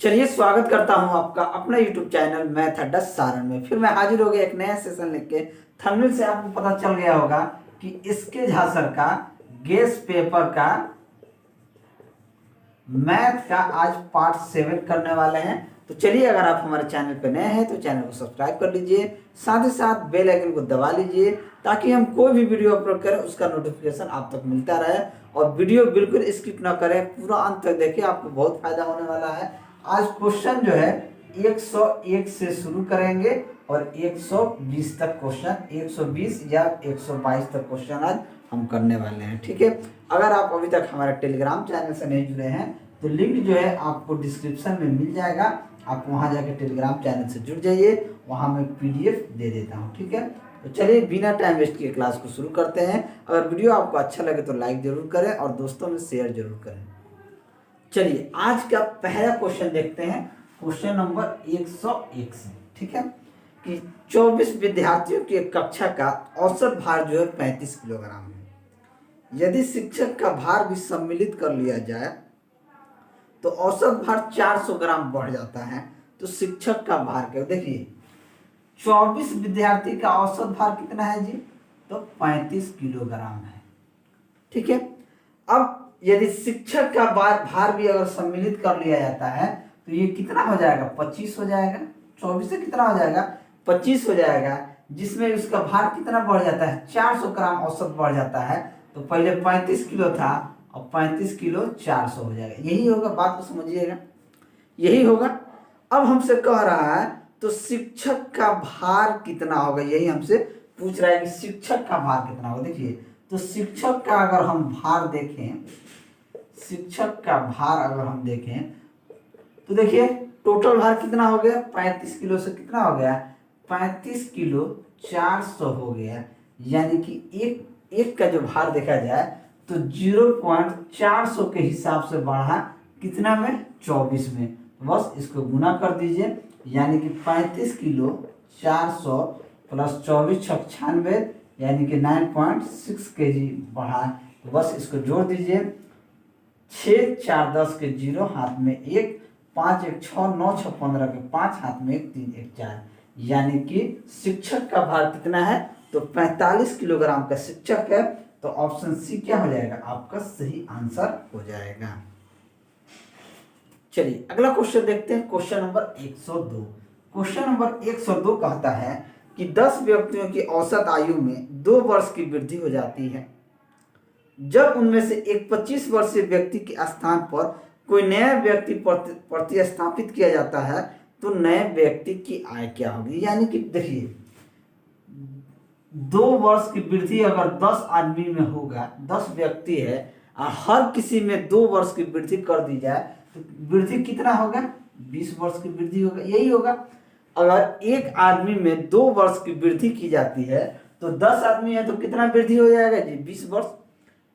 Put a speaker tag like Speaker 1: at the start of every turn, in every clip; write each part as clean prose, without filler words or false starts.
Speaker 1: चलिए स्वागत करता हूं आपका अपना YouTube चैनल मैथडस सारण में। फिर मैं हाजिर हो गया एक नया सेशन लेके। थंबनेल से आपको पता चल गया होगा कि इसके झांसर का गेस पेपर का मैथ का आज पार्ट 7 करने वाले हैं। तो चलिए, अगर आप हमारे चैनल पर नए हैं तो चैनल को सब्सक्राइब कर लीजिए, साथ ही साथ बेल आइकन को दबा लीजिए ताकि हम कोई भी वीडियो अपलोड करें उसका नोटिफिकेशन आप तक मिलता रहे। और वीडियो बिल्कुल स्किप ना करें, पूरा अंत तक देखिए, आपको बहुत फायदा होने वाला है। आज क्वेश्चन जो है 101 से शुरू करेंगे और 120 तक क्वेश्चन, 120 या 122 तक क्वेश्चन आज हम करने वाले हैं। ठीक है, अगर आप अभी तक हमारे टेलीग्राम चैनल से नहीं जुड़े हैं तो लिंक जो है आपको डिस्क्रिप्शन में मिल जाएगा। आप वहां जाकर टेलीग्राम चैनल से जुड़ जाइए, वहां मैं PDF दे देता हूं। ठीक है, तो चलिए बिना टाइम वेस्ट किए क्लास को शुरू करते हैं। अगर वीडियो आपको अच्छा लगे तो लाइक जरूर करें और दोस्तों में शेयर जरूर करें। चलिए आज का पहला क्वेश्चन देखते हैं, क्वेश्चन नंबर 101 से। ठीक है, कि 24 विद्यार्थियों की एक कक्षा का औसत भार जो है 35 किलोग्राम है। यदि शिक्षक का भार भी सम्मिलित कर लिया जाए तो औसत भार 400 ग्राम बढ़ जाता है। तो शिक्षक का भार क्या? देखिए 24 विद्यार्थी का औसत भार कितना है जी? तो 35 किलोग्राम है। ठीक है, अब यदि शिक्षक का भार भी अगर सम्मिलित कर लिया जाता है तो ये कितना हो जाएगा? 25 हो जाएगा। 24 से कितना हो जाएगा? 25 हो जाएगा, जिसमें उसका भार कितना बढ़ जाता है? 400 ग्राम औसत बढ़ जाता है। तो पहले 35 किलो था, अब 35 किलो 400 हो जाएगा। यही होगा, बात को समझिएगा, यही होगा। अब हमसे कह रहा है तो शिक्षक का भार कितना होगा, यही हमसे पूछ रहा है कि शिक्षक का भार कितना होगा। देखिए, तो शिक्षक का अगर हम भार देखें, शिक्षक का भार अगर हम देखें तो देखिए टोटल भार कितना हो गया? 35 किलो से कितना हो गया? 35 किलो 400 हो गया। यानी कि एक का जो भार देखा जाए तो 0.400 के हिसाब से बढ़ा कितना में? 24 में। बस इसको गुना कर दीजिए, यानी कि 35 किलो 400 प्लस 24 छक 96, यानी कि 9.6 kg बढ़ा। तो बस इसको जोड़ दीजिए, 6 4 10 के 0, हाथ में 1, 5 1 6 9 6 15 के 5, हाथ में 1 3 1 4, यानी कि शिक्षक का भार कितना है? तो 45 किलोग्राम का शिक्षक है। तो ऑप्शन सी क्या हो जाएगा? आपका सही आंसर हो जाएगा। चलिए अगला क्वेश्चन देखते हैं, क्वेश्चन नंबर 102। क्वेश्चन नंबर 102 कहता है कि 10 व्यक्तियों की औसत आयु में 2 वर्ष की वृद्धि हो जाती है। जब उनमें से एक 25 वर्षीय व्यक्ति के स्थान पर कोई नया व्यक्ति प्रतिस्थापित किया जाता है तो नए व्यक्ति की आय क्या होगी? यानी कि देखिए 2 वर्ष की वृद्धि अगर 10 आदमी में होगा, 10 व्यक्ति है और हर किसी में 2 वर्ष की वृद्धि कर दी जाए तो वृद्धि कितना होगा? 20 वर्ष की वृद्धि होगा। यही होगा, अगर एक आदमी में 2 वर्ष की वृद्धि की जाती है तो 10 आदमी है तो कितना वृद्धि हो जाएगा जी? 20 वर्ष।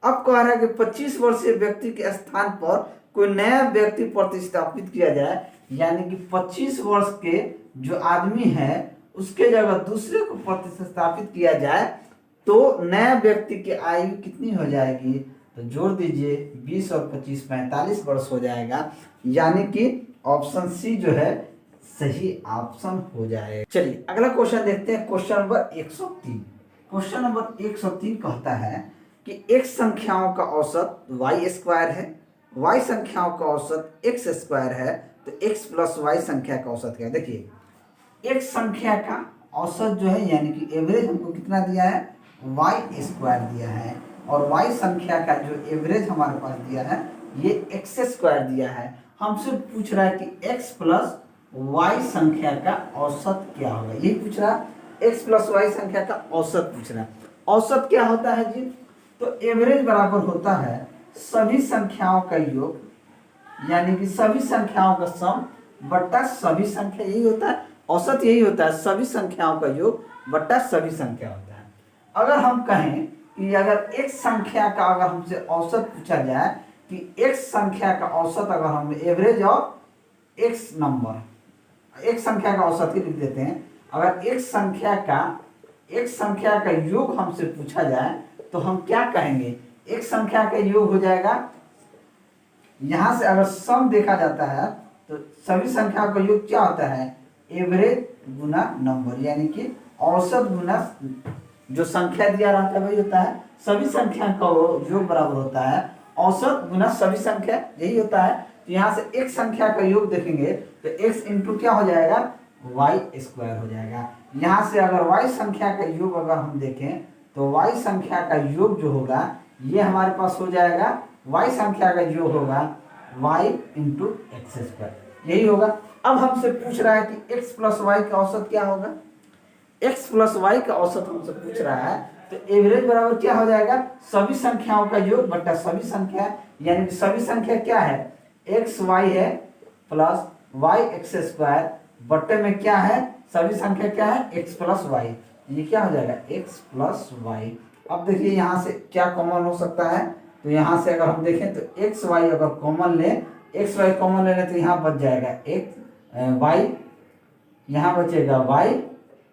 Speaker 1: अब कह रहा है कि 25 वर्षीय व्यक्ति के स्थान पर कोई नया व्यक्ति प्रतिस्थापित किया जाए, यानी कि 25 वर्ष के जो आदमी है उसके जगह दूसरे को प्रतिस्थापित किया जाए तो नया व्यक्ति की आयु कितनी हो जाएगी? तो जोड़ दीजिए, 20 और 25 45 वर्ष हो जाएगा। यानी कि ऑप्शन सी जो है सही ऑप्शन हो जाएगा। चलिए अगला क्वेश्चन देखते हैं, क्वेश्चन नंबर 103। क्वेश्चन नंबर 103 कहता है कि x संख्याओं का औसत y² है, y संख्याओं का औसत x² है, तो x प्लस y संख्या का औसत क्या है? देखिए x संख्या का औसत जो है, यानी कि एवरेज हमको कितना दिया है? y² दिया है, और y संख्या का जो एवरेज हमारे पास दिया है ये x² दिया है। हमसे पूछ रहा है कि x प्लस y संख्या का औसत क्या होगा, यही पूछ रहा है। x प्लस y संख्या का औसत पूछ रहा है। औसत क्या होता है जी? तो एवरेज बराबर होता है सभी संख्याओं का योग, यानी कि सभी संख्याओं का सम बट्टा सभी संख्या, यही होता है औसत। यही होता है सभी संख्याओं का योग बट्टा सभी संख्या होता है। अगर हम कहें कि अगर एक संख्या का अगर हमसे औसत पूछा जाए कि एक संख्या का औसत, अगर हम एवरेज ऑफ एक्स नंबर, एक संख्या का औसत ही लिख देते हैं। अगर एक संख्या का योग हमसे पूछा जाए तो हम क्या कहेंगे? एक संख्या का योग हो जाएगा, यहां से अगर सम देखा जाता है तो सभी संख्या का योग क्या होता है, एवरेज गुना नंबर, यानी कि औसत गुना जो संख्या दिया रहता है वही होता है, सभी संख्या का योग बराबर होता है औसत गुना सभी संख्या, यही होता है। तो यहाँ से एक संख्या का योग देखेंगे तो x इंटू क्या हो जाएगा, y स्क्वायर हो जाएगा। यहाँ से अगर y संख्या का योग अगर हम देखें तो y संख्या का योग जो होगा ये हमारे पास हो जाएगा, y संख्या का योग होगा y इंटू एक्स स्क्वायर, यही होगा। अब हमसे पूछ रहा है कि x प्लस वाई का औसत क्या होगा, x प्लस वाई का औसत हमसे पूछ रहा है, तो एवरेज बराबर क्या हो जाएगा, सभी संख्याओं का योग बटा सभी संख्या, यानी कि सभी संख्या क्या है, एक्स वाई है प्लस वाई एक्स स्क्वायर बटे में क्या है, सभी संख्या क्या है, एक्स प्लस वाई, ये क्या हो जाएगा एक्स प्लस वाई। अब देखिए यहाँ से क्या कॉमन हो सकता है, तो यहाँ से अगर हम देखें तो एक्स वाई अगर कॉमन ले, एक्स वाई कॉमन ले तो यहाँ बच जाएगा एक वाई, यहाँ बचेगा वाई,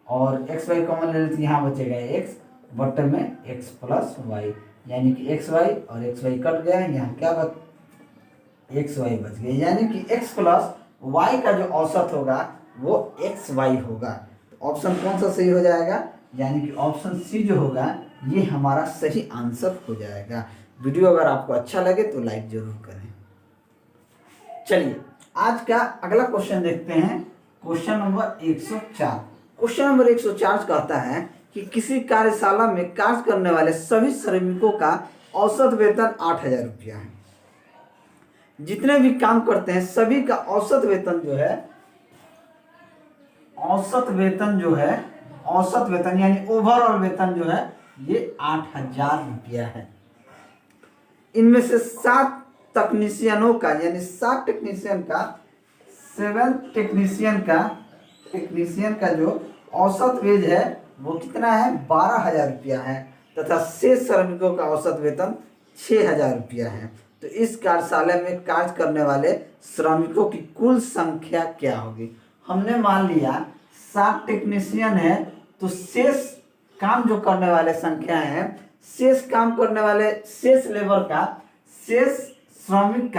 Speaker 1: और एक्स वाई कॉमन ले तो यहाँ बचेगा एक्स बटे में एक्स प्लस वाई, यानी कि एक्स वाई और एक्स वाई कट गया, यहाँ क्या बच, एक्स वाई बच गया, यानी कि एक्स प्लस वाई का जो औसत होगा वो एक्स वाई होगा। ऑप्शन कौन सा सही हो जाएगा, यानी कि ऑप्शन सी जो होगा ये हमारा सही आंसर हो जाएगा। वीडियो अगर आपको अच्छा लगे तो लाइक जरूर करें। चलिए आज का अगला क्वेश्चन देखते हैं, क्वेश्चन नंबर 104। क्वेश्चन नंबर 104 कहता है कि किसी कार्यशाला में कार्य करने वाले सभी श्रमिकों का औसत वेतन 8,000 रुपया है। जितने भी काम करते हैं सभी का औसत वेतन जो है, औसत वेतन यानी ओवरऑल वेतन जो है ये 8,000 रुपया है। इनमें से 7 तकनीशियनों का, यानी 7 टेक्नीशियन का, 7 टेक्नीशियन का जो औसत वेज है वो कितना है, 12,000 रुपया है, तथा 6 श्रमिकों का औसत वेतन 6,000 रुपया है। तो इस कार्यशाला में कार्य करने वाले श्रमिकों की कुल संख्या क्या होगी। हमने मान लिया 7 टेक्नीशियन है, तो शेष काम जो करने वाले संख्या है, शेष काम करने वाले, शेष लेबर का, शेष श्रमिक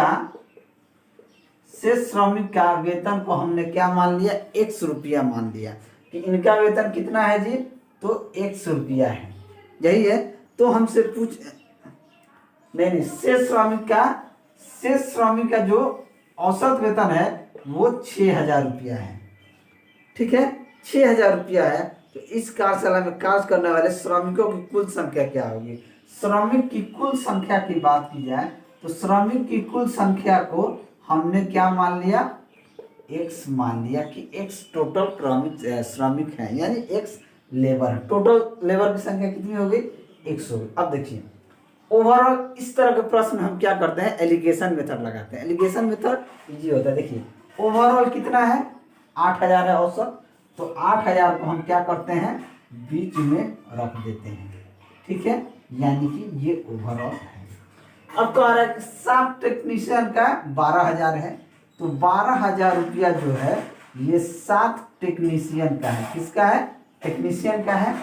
Speaker 1: का वेतन को हमने क्या मान लिया, 100 रुपया मान लिया कि इनका वेतन कितना है जी, तो 100 रुपया है, यही है। तो हमसे पूछ नहीं, शेष श्रमिक का जो औसत वेतन है वो 6,000 रुपया है, ठीक है, 6,000 रुपया है। तो इस कार्यशाला में कार्य करने वाले श्रमिकों की कुल संख्या क्या होगी। श्रमिक की कुल संख्या की बात की जाए तो श्रमिक की कुल संख्या को हमने क्या मान लिया, x मान लिया कि x टोटल श्रमिक है, यानी x लेबर, टोटल लेबर की संख्या कितनी हो गई, 100। अब देखिए ओवरऑल इस तरह के प्रश्न हम क्या करते हैं, एलिगेशन मेथड लगाते हैं। एलिगेशन मेथड इजी होता है। देखिए ओवरऑल कितना है, 8,000 है औसत, तो 8,000 को हम क्या करते हैं, बीच में रख देते हैं, ठीक है, यानी कि ये ओवरऑल है। अब तो आ रहा है कि 7 टेक्नीशियन का 12,000 है, तो 12,000 रुपया जो है ये 7 टेक्नीशियन का है, किसका है, टेक्नीशियन का है,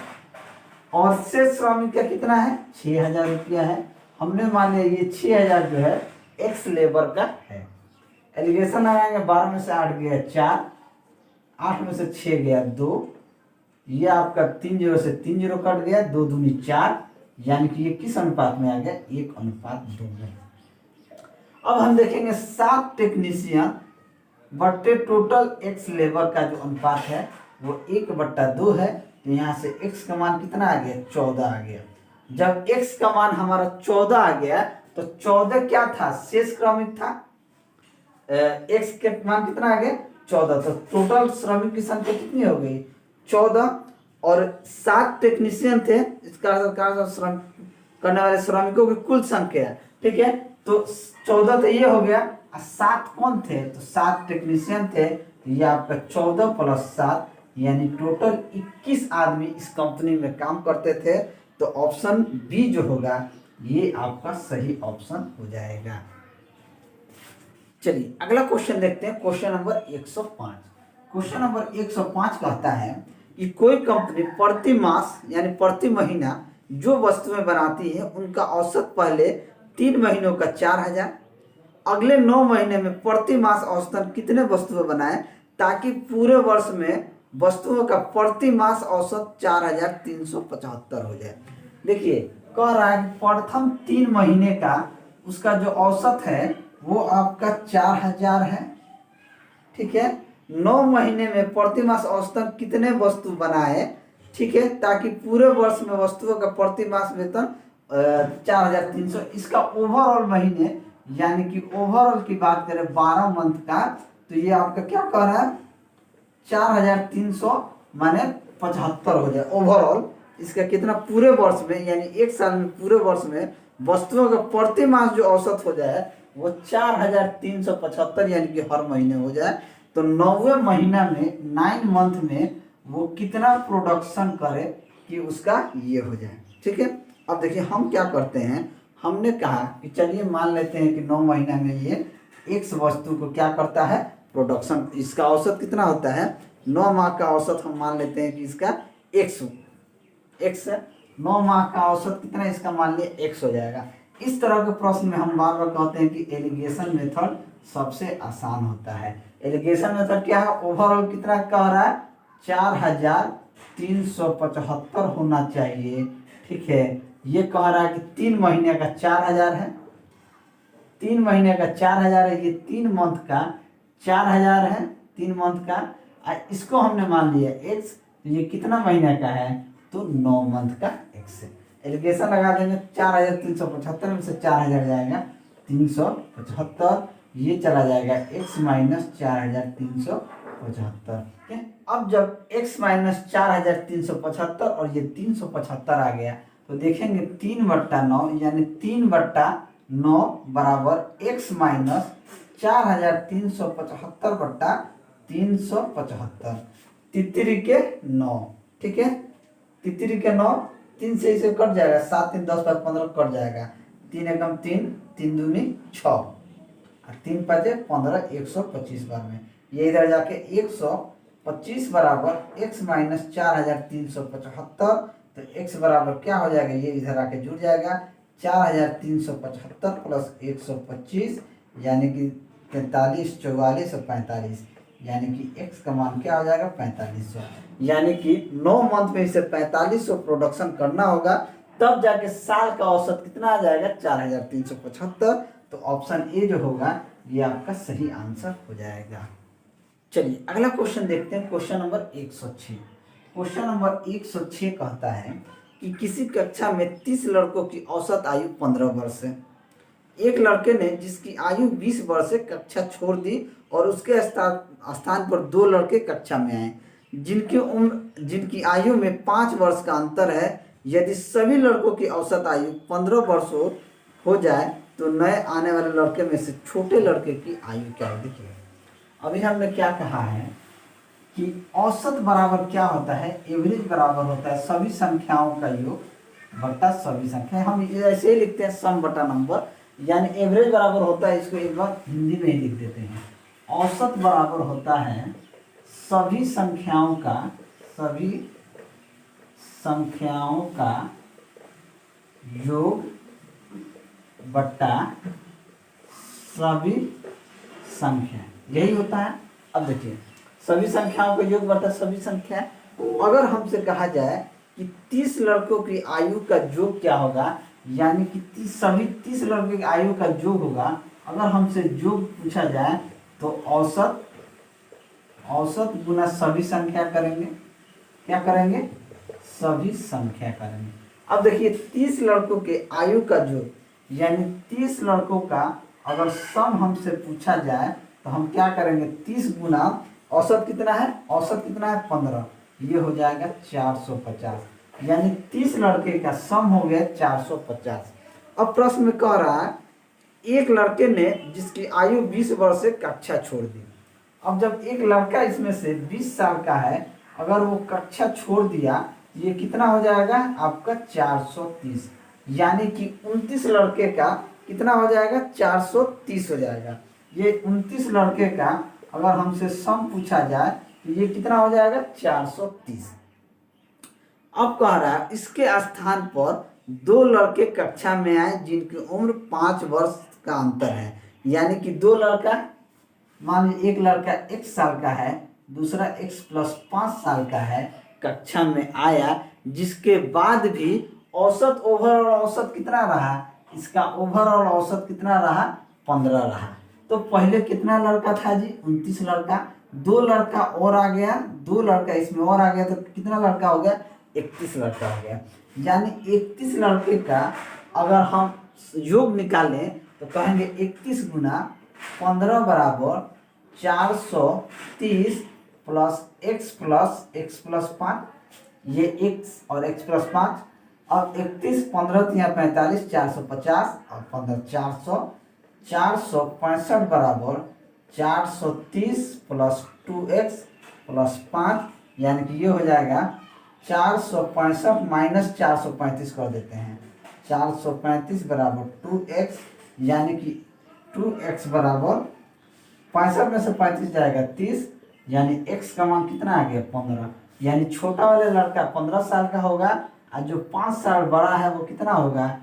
Speaker 1: और शेष श्रमिक का कितना है, 6,000 रुपया है। हमने मान लिया ये 6,000 जो है एक्स लेबर का है। एलिगेशन आएंगे, 12 में से 8 गया 4, 8 में से 6 गया 2, ये आपका 3 0 से 3 0 कट गया, 2 दूनी 4, यानी कि ये किस अनुपात में आ गया, 1:2 में। अब हम देखेंगे 7 टेक्नीशियन बटे टोटल एक्स लेबर का जो अनुपात है वो 1/2 है। तो यहाँ से x का मान कितना आ गया, 14 आ गया। जब x का मान हमारा 14 आ गया तो 14 क्या था, शेष श्रमिक था, x के मान कितना आ गया, 14, तो टोटल श्रमिक की संख्या कितनी हो गई, 14, और 7 टेक्नीशियन थे, इसका श्रम करने वाले श्रमिकों की कुल संख्या, ठीक है, तो 14 तो ये हो गया, 7 कौन थे, तो 7 टेक्नीशियन थे, ये आपका 14 + 7 यानी टोटल 21 आदमी इस कंपनी में काम करते थे। तो ऑप्शन बी जो होगा ये आपका सही ऑप्शन हो जाएगा। चलिए अगला क्वेश्चन देखते हैं, क्वेश्चन नंबर 105। क्वेश्चन नंबर 105 कहता है कि कोई कंपनी प्रति मास यानी प्रति महीना जो वस्तुएं बनाती है उनका औसत पहले 3 महीनों का 4,000, अगले 9 महीने में प्रति मास औसतन कितने वस्तुएं बनाए ताकि पूरे वर्ष में वस्तुओं का प्रति मास औसत 4375 हो जाए। देखिए कह रहा है कि प्रथम 3 महीने का उसका जो औसत है वो आपका 4000 है, ठीक है। 9 महीने में प्रति मास औसतन कितने वस्तु बनाए, ठीक है, ताकि पूरे वर्ष में वस्तुओं का प्रति मास वेतन 4300। इसका ओवरऑल महीने यानी कि ओवरऑल की बात करें 12 मंथ का, तो ये आपका क्या कह रहा है 4300 माने 75 हो जाए ओवरऑल। इसका कितना पूरे वर्ष में यानी एक साल में पूरे वर्ष में वस्तुओं का प्रति मास जो औसत हो जाए वो 4375 यानी कि हर महीने हो जाए। तो 9वें महीना में 9 मंथ में वो कितना प्रोडक्शन करे कि उसका ये हो जाए, ठीक है। अब देखिए हम क्या करते हैं, हमने कहा कि चलिए मान लेते हैं कि 9 महीना में ये x वस्तु को क्या करता है प्रोडक्शन, इसका औसत कितना होता है 9 माह का औसत हम मान लेते हैं कि इसका x 9 माह का औसत कितना इसका मान लिया x हो जाएगा। इस तरह के प्रश्न में हम बार बार कहते हैं कि एलिगेशन मेथड सबसे आसान होता है। एलिगेशन मेथड क्या है, ओवरऑल कितना कह रहा है 4375 होना चाहिए, ठीक है। ये कह रहा है कि 3 महीने का 4000 है, 3 महीने का 4000 है, ये 3 मंथ का 4000 है 3 मंथ का। इसको हमने मान लिया x, तो ये कितना महीने का है तो 9 मंथ का x है। एलिगेशन लगा देंगे 4375 में से 4000 जाएगा 375, ये चला जाएगा x माइनस 4375, ठीक है। अब जब x माइनस 4375 और ये 375 आ गया तो देखेंगे 3/9 यानी 3/9 बराबर x माइनस 4375/375, तितरी के 9, ठीक है। तितरी के 9, 3 से इसे कट जाएगा, 7 3 10 5 15 कट जाएगा, 3 एकम 3, 3 दूनी 6, 3 5 15, 125 बार में ये इधर जाके 125 बराबर x माइनस 4375, तो x बराबर क्या हो जाएगा, ये इधर आके जुड़ जाएगा 4375 प्लस 125 यानी कि 43 44 और 45, यानी कि x का मान क्या हो जाएगा 4500, यानी कि 9 मंथ में इसे 4500 प्रोडक्शन करना होगा, तब जाके साल का औसत कितना आ जाएगा 4375। तो ऑप्शन ए जो होगा ये आपका सही आंसर हो जाएगा। चलिए अगला क्वेश्चन देखते हैं, क्वेश्चन नंबर 106। क्वेश्चन नंबर 106 कहता है कि किसी कक्षा में 30 लड़कों की औसत आयु 15 वर्ष है। एक लड़के ने जिसकी आयु 20 वर्ष से कक्षा छोड़ दी और उसके स्थान पर 2 लड़के कक्षा में आए जिनकी आयु में 5 वर्ष का अंतर है। यदि सभी लड़कों की औसत आयु 15 वर्ष हो जाए तो नए आने वाले लड़के में से छोटे लड़के की आयु क्या है। देखिए अभी हमने क्या कहा है कि औसत बराबर क्या होता है, एवरेज बराबर होता है सभी संख्याओं का योग बटा सभी संख्या। हम ऐसे ही लिखते हैं सम बटा नंबर, यानी एवरेज बराबर होता है, इसको एक बार हिंदी में ही लिख देते हैं, औसत बराबर होता है सभी संख्याओं का योग बटा सभी संख्या, यही होता है। अब देखिए सभी संख्याओं का योग बटा सभी संख्या, अगर हमसे कहा जाए कि 30 लड़कों की आयु का योग क्या होगा, यानी कि सभी 30 लड़कों की आयु का योग होगा। अगर हमसे योग पूछा जाए तो औसत गुना सभी संख्या करेंगे, क्या करेंगे सभी संख्या करेंगे। अब देखिए 30 लड़कों के आयु का योग यानी 30 लड़कों का अगर सम हमसे पूछा जाए तो हम क्या करेंगे 30 गुना औसत कितना है, 15, ये हो जाएगा 450, यानी 30 लड़के का सम हो गया 450। अब प्रश्न में कह रहा है एक लड़के ने जिसकी आयु 20 वर्ष से कक्षा छोड़ दी। अब जब एक लड़का इसमें से 20 साल का है, अगर वो कक्षा छोड़ दिया तो ये कितना हो जाएगा आपका 430, यानी कि 29 लड़के का कितना हो जाएगा 430 हो जाएगा। ये 29 लड़के का अगर हमसे सम पूछा जाए तो ये कितना हो जाएगा 430। अब कह रहा है इसके स्थान पर 2 लड़के कक्षा में आए जिनकी उम्र 5 वर्ष का अंतर है। यानी कि दो लड़का, मान लीजिए एक लड़का 1 साल का है, दूसरा x + 5 साल का है, कक्षा में आया, जिसके बाद भी औसत ओवरऑल औसत कितना रहा, इसका ओवरऑल औसत कितना रहा, 15 रहा। तो पहले कितना लड़का था जी, 29 लड़का, दो लड़का और आ गया, दो लड़का इसमें और आ गया, तो कितना लड़का हो गया, 31 लड़का हो गया। यानी 31 लड़के का अगर हम योग निकालें तो कहेंगे 31 गुना 15 बराबर 430 प्लस x + 5, ये x और x + 5। अब 31 15 या 45 450 और 15 400, 465 बराबर 430 प्लस 2x + 5, यानी कि ये हो जाएगा 465 माइनस 435 कर देते हैं, 435 बराबर 2x, यानी कि 2x बराबर 65 में से 35 जाएगा 30, यानी x का मान कितना आ गया, 15। यानी छोटा वाले लड़का 15 साल का होगा और जो 5 साल बड़ा है वो कितना होगा,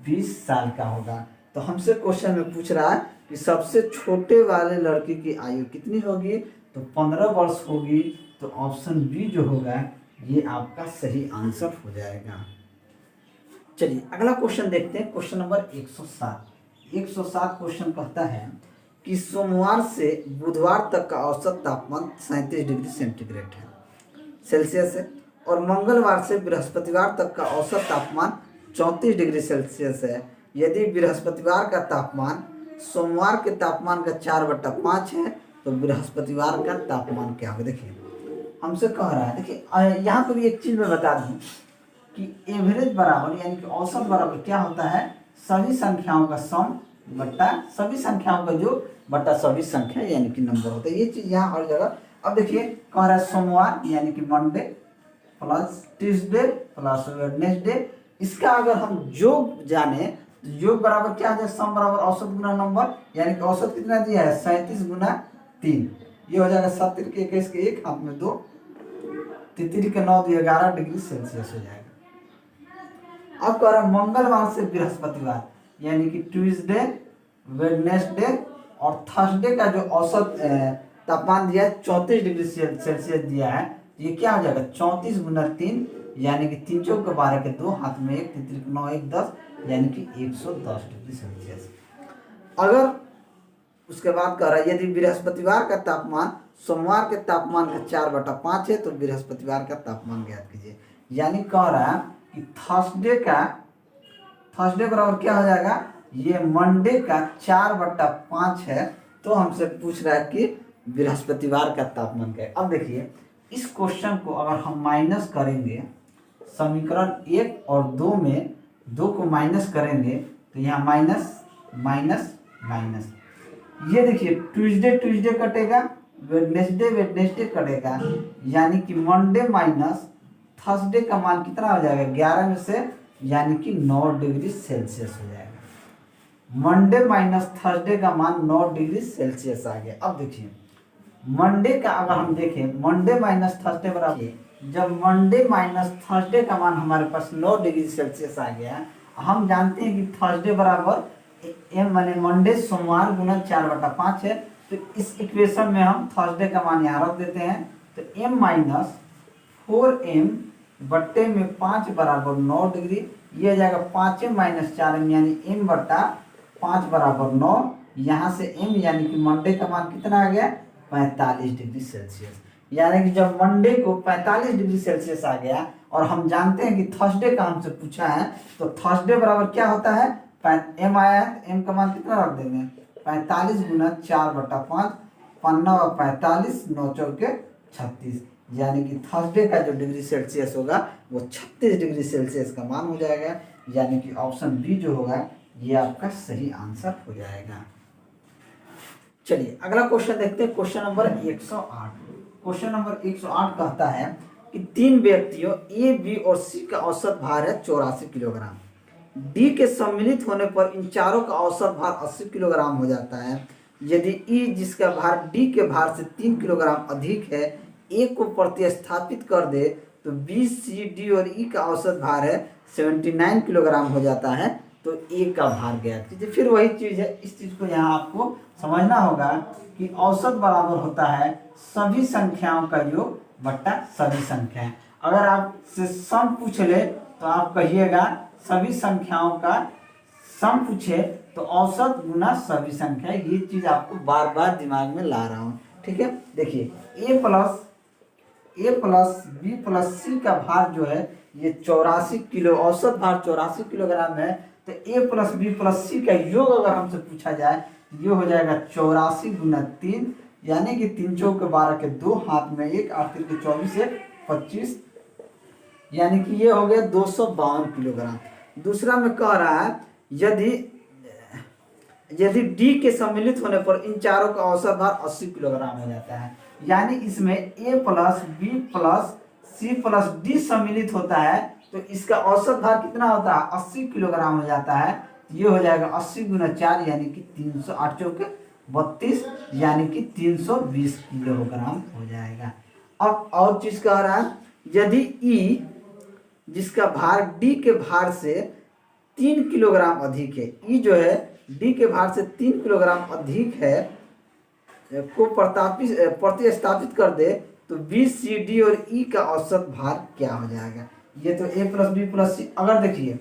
Speaker 1: 20 साल का होगा। तो हमसे क्वेश्चन में पूछ रहा है कि सबसे छोटे वाले लड़के की आयु कितनी होगी, तो 15 वर्ष होगी। तो ऑप्शन बी जो होगा ये आपका सही आंसर हो जाएगा। चलिए अगला क्वेश्चन देखते हैं, क्वेश्चन नंबर 107। 107 क्वेश्चन कहता है कि सोमवार से बुधवार तक का औसत तापमान 37 डिग्री सेंटीग्रेड है, सेल्सियस है, और मंगलवार से बृहस्पतिवार तक का औसत तापमान 34 डिग्री सेल्सियस है। यदि बृहस्पतिवार का तापमान सोमवार के तापमान का 4/5 है तो बृहस्पतिवार का तापमान क्या होगा। देखिए हमसे कह रहा है, देखिए यहाँ पर भी एक चीज़ मैं बता दूँ कि एवरेज बराबर यानी कि औसत बराबर क्या होता है, सभी संख्याओं का सम बट्टा सभी संख्याओं का योग बट्टा सभी संख्या यानी कि नंबर होता है। ये चीज़ यहाँ हर जगह। अब देखिए कह रहा है सोमवार यानी कि Monday plus Tuesday plus Wednesday, इसका अगर हम योग जाने तो योग बराबर क्या हो जाए, सम बराबर औसत गुना नंबर, यानी कि औसत कितना दिया है 37 गुना 3, ये हो जाएगा 7 तिरके 21 के 1 हाथ में 2, 3 के 9 2 11 डिग्री सेल्सियस हो जाएगा। अब कह रहा है मंगलवार से बृहस्पतिवार यानी कि ट्यूसडे वेडनेसडे और थर्सडे का जो औसत तापमान दिया है 34 डिग्री सेल्सियस दिया है, ये क्या हो जाएगा 34 गुना 3, यानी कि 3 चौक 12 के 2 हाथ में 1, 3 के 9 1 10, यानी कि 110 डिग्री सेल्सियस। अगर उसके बाद कह रहा है यदि बृहस्पतिवार का तापमान सोमवार के तापमान का 4/5 है तो बृहस्पतिवार का तापमान ज्ञात कीजिए। यानी कह रहा है कि थर्सडे बराबर क्या हो जाएगा, ये मंडे का 4/5 है, तो हमसे पूछ रहा है कि बृहस्पतिवार का तापमान क्या है। अब देखिए इस क्वेश्चन को अगर हम माइनस करेंगे, समीकरण 1 और 2 में 2 को माइनस करेंगे तो यहाँ माइनस माइनस माइनस, ये देखिए ट्यूसडे कटेगा, वेडनेसडे कटेगा, यानी कि मंडे माइनस थर्सडे का मान कितना हो जाएगा 11 में से, यानी कि 9 डिग्री सेल्सियस हो जाएगा। मंडे माइनस थर्सडे का मान 9 डिग्री सेल्सियस आ गया। अब देखिए मंडे का अगर हम देखें, मंडे माइनस थर्सडे बराबर, जब मंडे माइनस थर्सडे का मान हमारे पास 9 डिग्री सेल्सियस आ गया, हम जानते हैं कि थर्सडे बराबर एम माने मंडे सोमवार गुना 4/5 है, तो इस इक्वेशन में हम थर्सडे का मान यहाँ रख देते हैं, तो m माइनस 4m बट्टे में 5 बराबर 9 डिग्री, ये हो जाएगा 5m माइनस 4m यानी m बट्टा 5 बराबर 9, यहाँ से m यानी कि मंडे का मान कितना आ गया 45 डिग्री सेल्सियस। यानी कि जब मंडे को 45 डिग्री सेल्सियस आ गया और हम जानते हैं कि थर्सडे का हमसे पूछा है, तो थर्सडे बराबर क्या होता है, m आया है, m का मान कितना रख देंगे 45 गुना 4/5, 15 और 45 9 चौके 36, यानी कि थर्सडे का जो डिग्री सेल्सियस होगा वो 36 डिग्री सेल्सियस का मान हो जाएगा। यानी कि ऑप्शन बी जो होगा ये आपका सही आंसर हो जाएगा। चलिए अगला क्वेश्चन देखते हैं, क्वेश्चन नंबर 108। क्वेश्चन नंबर 108 कहता है कि 3 व्यक्तियों ए बी और सी का औसत भार है 84 किलोग्राम। डी के सम्मिलित होने पर इन चारों का औसत भार 80 किलोग्राम हो जाता है। यदि ई जिसका भार डी के भार से 3 किलोग्राम अधिक है ए को प्रतिस्थापित कर दे तो बी सी डी और ई का औसत भार है 79 किलोग्राम हो जाता है। तो ए का भार ज्ञात कीजिए। फिर वही चीज़ है, इस चीज़ को यहाँ आपको समझना होगा कि औसत बराबर होता है सभी संख्याओं का योग बट्टा सभी संख्याएं। अगर आपसे सम पूछ ले तो आप कहिएगा सभी संख्याओं का सम पूछे तो औसत गुना सभी संख्या। ये चीज़ आपको बार बार दिमाग में ला रहा हूँ, ठीक है। देखिए ए प्लस बी प्लस सी का भार जो है ये 84 किलो, औसत भार 84 किलोग्राम है। तो ए प्लस बी प्लस सी का योग अगर हमसे पूछा जाए ये हो जाएगा 84 गुना 3, यानी कि 3 चौक 12 के 2, हाथ में 1, 8 3 के 24 1 25, यानी कि ये हो गया 252 किलोग्राम। दूसरा में कह रहा है यदि डी के सम्मिलित होने पर इन चारों का औसत भार 80 किलोग्राम हो जाता है, यानी इसमें A plus B plus C plus D सम्मिलित होता है तो इसका औसत भार कितना होता है 80 किलोग्राम हो जाता है। ये हो जाएगा 80 गुना 4 यानी कि 308 चौके 32 यानी कि 320 किलोग्राम हो जाएगा। अब और चीज कह रहा है यदि ई जिसका भार डी के भार से 3 किलोग्राम अधिक है, ई जो है डी के भार से 3 किलोग्राम अधिक है को प्रतिस्थापित कर दे तो बी सी डी और ई का औसत भार क्या हो जाएगा। ये तो ए प्लस बी प्लस सी, अगर देखिए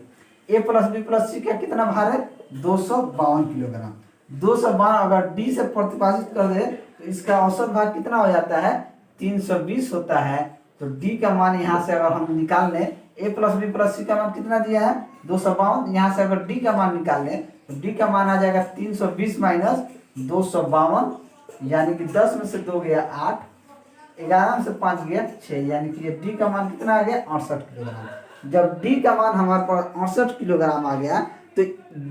Speaker 1: ए प्लस बी प्लस सी का कितना भार है 252 किलोग्राम। 252 अगर डी से प्रतिपादित कर दे तो इसका औसत भार कितना हो जाता है 320 होता है। तो डी का मान यहाँ से अगर हम निकाल लें, ए प्लस बी प्लस सी का मान कितना दिया है 252, यहाँ से अगर डी का मान निकाल लें तो डी का मान आ जाएगा 320 माइनस 252, यानी कि 10 में से 2 गया 8, 11 में से 5 गया 6, यानी कि ये डी का मान कितना आ गया 68 किलोग्राम। जब डी का मान हमारे पास 68 किलोग्राम आ गया तो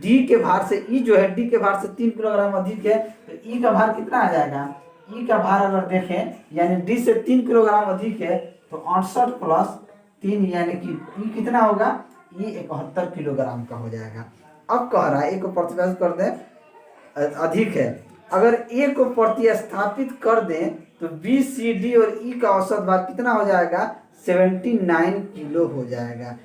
Speaker 1: डी के भार से ई जो है डी के भार से 3 किलोग्राम अधिक है तो ई का भार कितना आ जाएगा। ई का भार अगर देखें यानी डी से 3 किलोग्राम अधिक है तो 68 प्लस 3 यानी कि ई कितना होगा, ई 71 किलोग्राम का हो जाएगा। अब कह रहा है ए को प्रतिस्थापित कर दें अधिक है, अगर ए को प्रतिस्थापित कर दें तो बी सी डी और ई का औसत भार कितना हो जाएगा 79 किलो हो जाएगा।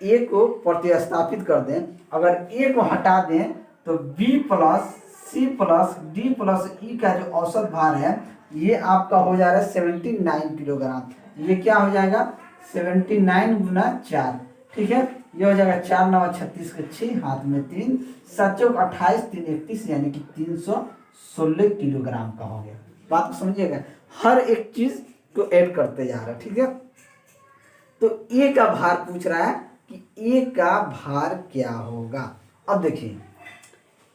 Speaker 1: ए को प्रतिस्थापित कर दें, अगर ए को हटा दें तो B plus C plus D plus E का जो औसत भार है ये आपका हो जा रहा है 79 किलोग्राम। ये क्या हो जाएगा 79 गुना 4, ठीक है। ये हो जाएगा 4 9 36 के 6, हाथ में 3, 7 चौक 28 3 31 यानी कि 316 किलोग्राम का हो गया। बात को समझिएगा, हर एक चीज को ऐड करते जा रहा है, ठीक है। तो ए का भार पूछ रहा है कि ए का भार क्या होगा। अब देखिए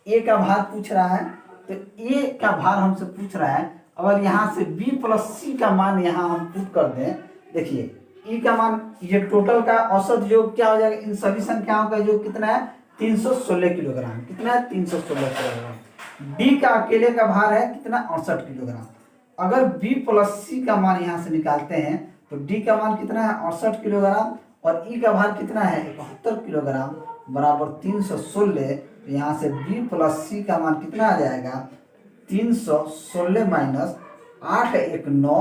Speaker 1: ए का भार पूछ रहा है तो ए का भार हमसे पूछ रहा है, अगर यहाँ से बी प्लस सी का मान यहाँ हम पुट कर दें, देखिए ई का मान ये टोटल का औसत योग क्या हो जाएगा, इन सभी संख्याओं का योग कितना है 316 किलोग्राम। कितना है 316 किलोग्राम। डी का अकेले का भार है कितना 68 किलोग्राम। अगर बी प्लस सी का मान यहाँ से निकालते हैं तो डी का मान कितना है 68 किलोग्राम और ई का भार कितना है 71 किलोग्राम बराबर 316। तो यहाँ से बी प्लस सी का मान कितना आ जाएगा 316 माइनस 8 1 9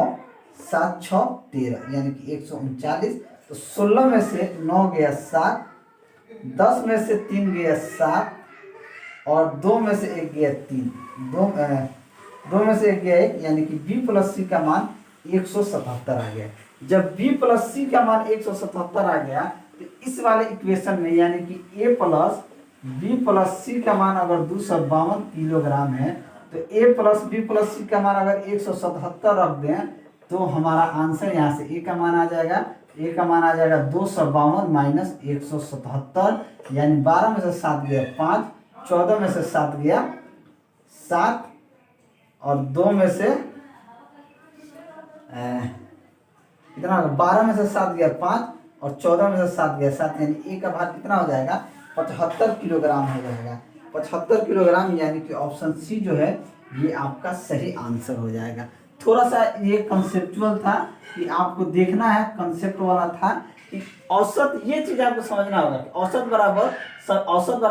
Speaker 1: 7 6 13 यानी कि 139। तो 16 में से 9 गया 7, 10 में से 3 गया 7 और 2 में से 1 गया 3, 2 में से 1 गया 1 यानी कि बी प्लस सी का मान 177 आ गया। जब बी प्लस सी का मान 177 आ गया तो इस वाले इक्वेशन में यानी कि ए प्लस बी प्लस सी का मान अगर 252 किलोग्राम है तो ए प्लस बी प्लस सी का मान अगर 177 रख दें तो हमारा आंसर यहाँ से ए का मान आ जाएगा, ए का मान आ जाएगा 252 माइनस 177 यानी 12 में से 7 गया 5, 14 में से 7 गया 7 और 2 में से कितना होगा 12 में से 7 गया 5 और 14 में से 7 गया 7 यानी ए का भार कितना हो जाएगा 75 किलोग्राम हो जाएगा। 75 किलोग्राम यानी कि ऑप्शन सी जो है ये आपका सही आंसर हो जाएगा। थोड़ा सा ये कंसेप्चुअल था कि आपको देखना है, कंसेप्ट वाला था कि औसत, ये चीज आपको समझना होगा कि औसत बराबर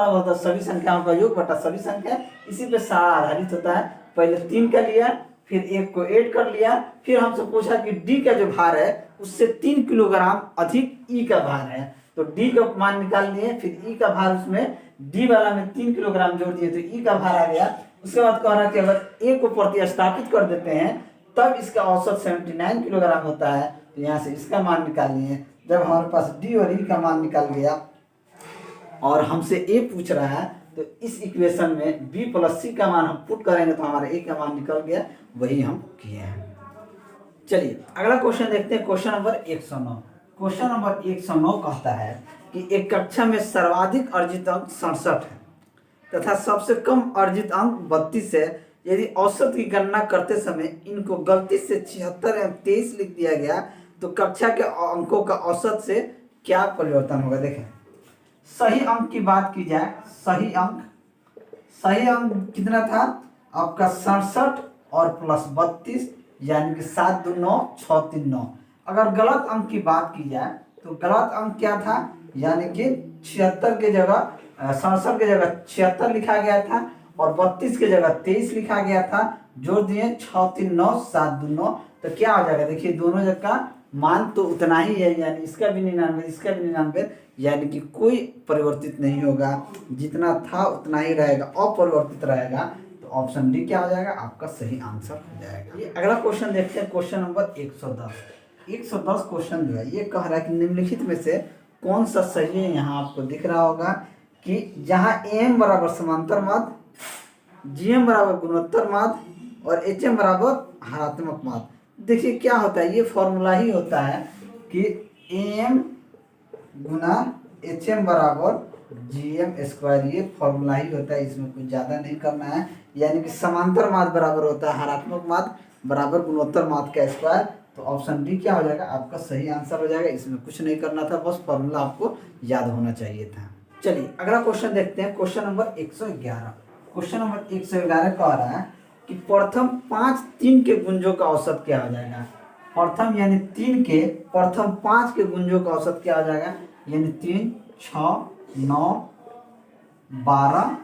Speaker 1: होता है सभी संख्याओं का योग बटा सभी संख्या। इसी पे सारा आधारित होता है। पहले 3 का लिया, फिर 1 को ऐड कर लिया, फिर हमसे पूछा कि डी का जो भार है उससे 3 किलोग्राम अधिक ई का भार है तो डी का मान निकाल लिए, फिर ई का भार उसमें डी वाला में 3 किलोग्राम जोड़ दिए तो ई का भार आ गया। उसके बाद कह रहा है कि अगर ए को प्रतिस्थापित कर देते हैं तब इसका औसत 79 किलोग्राम होता है। तो यहाँ से इसका मान निकाल लिए। जब हमारे पास डी और ई का मान निकाल गया और हमसे ए पूछ रहा है तो इस इक्वेशन में बी प्लस सी का मान हम पुट करेंगे तो हमारा ए का मान निकल गया, वही हम किए हैं। चलिए अगला क्वेश्चन देखते हैं, क्वेश्चन नंबर 109। क्वेश्चन नंबर 109 कहता है कि एक कक्षा में सर्वाधिक अर्जित अंक 67 है तथा सबसे कम अर्जित अंक 32 है। यदि औसत की गणना करते समय इनको गलती से 76 एवं 23 लिख दिया गया तो कक्षा के अंकों का औसत से क्या परिवर्तन होगा। देखें, सही अंक की बात की जाए, सही अंक कितना था आपका 67 और प्लस 32 यानी कि 7 2 9 6 3 9। अगर गलत अंक की बात की जाए तो गलत अंक क्या था, यानी कि 76 के जगह 67 के जगह 76 लिखा गया था और 32 के जगह 23 लिखा गया था। जोड़ दिए 6 3 9 7 2 9, तो क्या हो जाएगा, देखिए दोनों जगह का मान तो उतना ही है, यानी इसका भी 99 इसका भी 99, यानी कि कोई परिवर्तित नहीं होगा, जितना था उतना ही रहेगा, अपरिवर्तित रहेगा। तो ऑप्शन डी क्या हो जाएगा, आपका सही आंसर हो जाएगा। ये अगला क्वेश्चन देखते हैं, क्वेश्चन नंबर 110 क्वेश्चन जो है ये कह रहा है कि निम्नलिखित में से कौन सा सही है। यहाँ आपको दिख रहा होगा कि जहाँ एम बराबर समांतर माध्य, जीएम बराबर गुणोत्तर माध्य और एचएम बराबर हरात्मक माध्य। देखिए क्या होता है, ये फॉर्मूला ही होता है कि एम गुना एचएम बराबर जीएम स्क्वायर, ये फॉर्मूला ही होता है, इसमें कुछ ज़्यादा नहीं करना है। यानी कि समांतर माध्य बराबर होता है हरात्मक माध्य बराबर गुणोत्तर माध्य का स्क्वायर। तो ऑप्शन डी क्या हो जाएगा, आपका सही आंसर हो जाएगा। इसमें कुछ नहीं करना था, बस फॉर्मूला आपको याद होना चाहिए था। चलिए अगला क्वेश्चन देखते हैं, क्वेश्चन नंबर 111। क्वेश्चन नंबर 111 कह रहा है कि प्रथम 5 3 के गुंजों का औसत क्या हो जाएगा। प्रथम यानी 3 के प्रथम 5 के गुंजों का औसत क्या हो जाएगा, यानी 3 6 9 12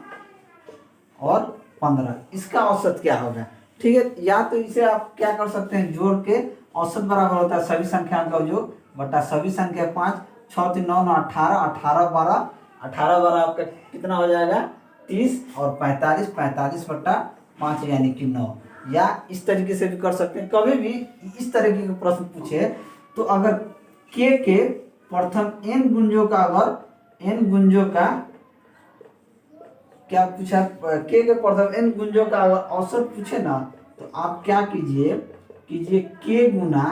Speaker 1: और 15, इसका औसत क्या होगा। ठीक है, या तो इसे आप क्या कर सकते हैं, जोड़ के औसत बराबर होता है सभी संख्याओं का योग बटा सभी संख्या 5 6 3 9 9 18 18 12 18 12 आपका कितना हो जाएगा 30 और 45 45 बटा 5 यानी कि 9। या इस तरीके से भी कर सकते हैं। कभी भी इस तरीके के प्रश्न पूछे तो अगर के प्रथम n गुंजों का, अगर n गुंजों का क्या पूछा, के प्रथम n गुंजों का अगर औसत पूछे ना तो आप क्या कीजिए k गुना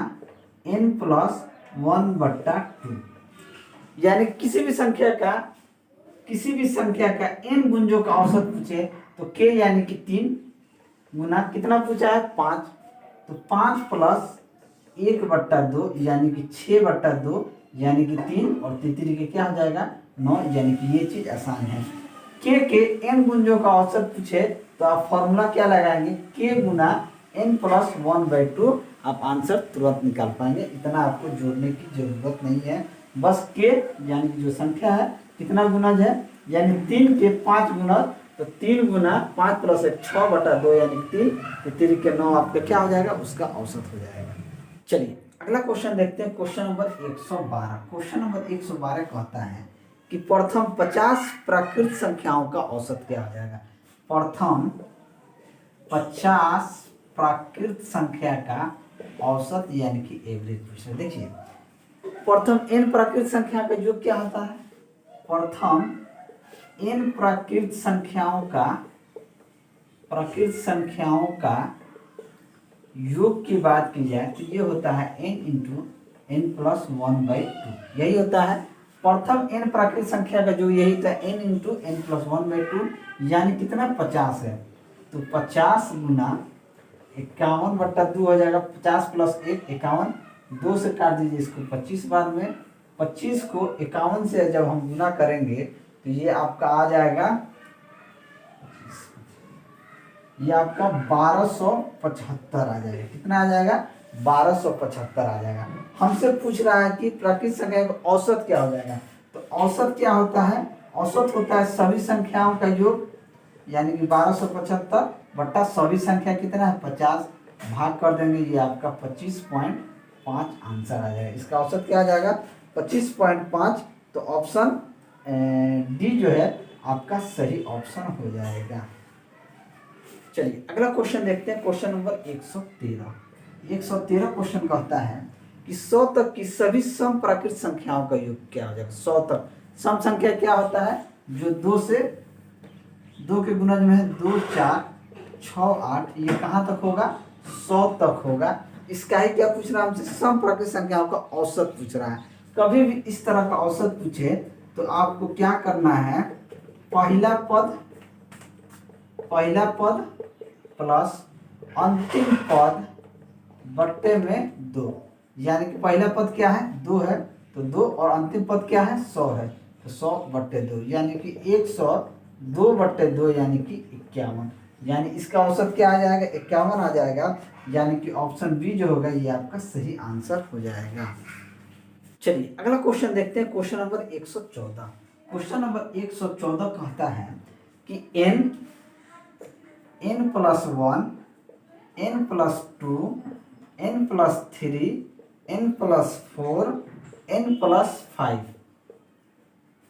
Speaker 1: n प्लस 1 बट्टा 2, यानी किसी भी संख्या का n गुंजों का औसत पूछे तो k यानी कि 3 गुना कितना पूछा है 5, तो 5 प्लस 1 बट्टा 2 यानी कि 6 बट्टा 2 यानी कि 3 और 3 के क्या हो जाएगा 9, यानी कि ये चीज आसान है। के n गुंजों का औसत पूछे तो आप फॉर्मूला क्या लगाएंगे, k गुना n प्लस 1/2, आप आंसर तुरंत निकाल पाएंगे। इतना आपको जोड़ने की जरूरत नहीं है, बस के यानी कि जो संख्या है कितना गुना है, यानी 3 के 5 गुना, तो 3 गुना 5 प्लस 1 6 बटा 2 यानी 3, तो 3 के 9 आपका क्या हो जाएगा, उसका औसत हो जाएगा। चलिए अगला क्वेश्चन देखते हैं, क्वेश्चन नंबर 112। क्वेश्चन नंबर 112 कहता है कि प्रथम 50 प्राकृत संख्याओं का औसत क्या हो जाएगा। प्रथम 50 प्राकृत संख्या का औसत यानी कि एवरेज पूछ रहे। देखिए प्रथम n प्राकृत संख्या का योग क्या होता है, प्रथम n प्राकृत संख्याओं का योग की बात की जाए तो ये होता है n इंटू n प्लस 1/2, यही होता है प्रथम n प्राकृत संख्या का जो, यही था n इंटू n प्लस 1/2, यानी कितना 50 है। तो 50 गुना 51 बट्टा 2 हो जाएगा, 50 प्लस 1 51, 2 से काट दीजिए इसको 25 बार में, 25 को 51 से जब हम गुना करेंगे तो ये आपका आ जाएगा, ये आपका 1275 आ जाएगा। कितना आ जाएगा 1275 आ जाएगा। हमसे पूछ रहा है कि प्राकृत संख्या का औसत क्या हो जाएगा, तो औसत क्या होता है, औसत होता है सभी संख्याओं का योग, यानी कि 1275 बट्टा सभी संख्या कितना है 50, भाग कर देंगे, ये आपका 25.5 आंसर आ जाएगा। इसका औसत क्या आ जाएगा 25.5, तो ऑप्शन डी जो है आपका सही ऑप्शन हो जाएगा। चलिए अगला क्वेश्चन देखते हैं, क्वेश्चन नंबर 113। 113 क्वेश्चन कहता है कि 100 तक की सभी सम प्राकृत संख्याओं का योग क्या हो जाएगा। 100 तक सम संख्या क्या होता है, जो 2 से 2 के गुणज में है 2 4 6 8, ये कहाँ तक होगा, 100 तक होगा। इसका ही क्या पूछ रहा है हमसे, सम प्राकृत संख्याओं का औसत पूछ रहा है। कभी भी इस तरह का औसत पूछे तो आपको क्या करना है, पहला पद प्लस अंतिम पद बट्टे में 2, यानी कि पहला पद क्या है 2 है तो 2, और अंतिम पद क्या है 100 है तो 100 बट्टे 2, यानी कि 100 2 बट्टे 2 यानी कि 51, यानी इसका औसत क्या आ जाएगा 51 आ जाएगा, यानी कि ऑप्शन बी जो होगा ये आपका सही आंसर हो जाएगा। चलिए अगला क्वेश्चन देखते हैं, क्वेश्चन नंबर 114। क्वेश्चन नंबर 114 कहता है कि n plus 1, n plus 2, n plus 3, n plus 4, n plus 5